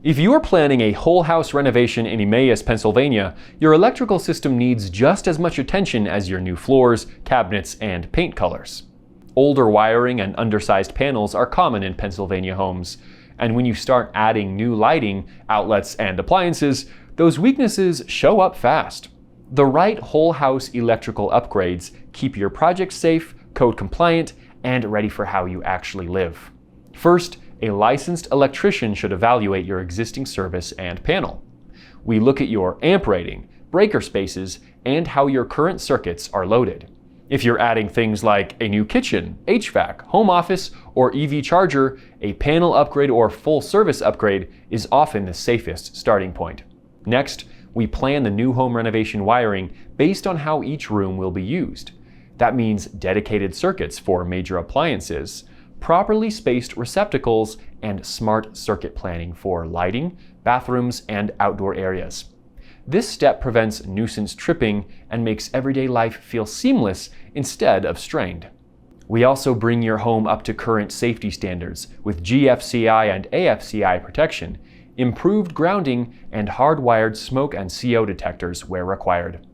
If you are planning a whole house renovation in Emmaus, Pennsylvania, your electrical system needs just as much attention as your new floors, cabinets, and paint colors. Older wiring and undersized panels are common in Pennsylvania homes, and when you start adding new lighting, outlets, and appliances, those weaknesses show up fast. The right whole house electrical upgrades keep your project safe, code compliant, and ready for how you actually live. First, a licensed electrician should evaluate your existing service and panel. We look at your amp rating, breaker spaces, and how your current circuits are loaded. If you're adding things like a new kitchen, HVAC, home office, or EV charger, a panel upgrade or full service upgrade is often the safest starting point. Next, we plan the new home renovation wiring based on how each room will be used. That means dedicated circuits for major appliances, properly spaced receptacles, and smart circuit planning for lighting, bathrooms, and outdoor areas. This step prevents nuisance tripping and makes everyday life feel seamless instead of strained. We also bring your home up to current safety standards with GFCI and AFCI protection, improved grounding, and hardwired smoke and CO detectors where required.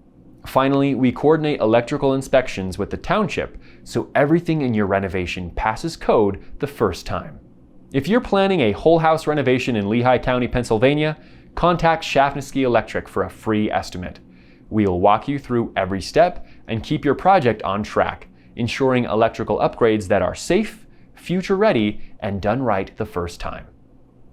Finally, we coordinate electrical inspections with the township so everything in your renovation passes code the first time. If you're planning a whole house renovation in Lehigh County, Pennsylvania, contact Shafnisky Electric for a free estimate. We'll walk you through every step and keep your project on track, ensuring electrical upgrades that are safe, future ready, and done right the first time.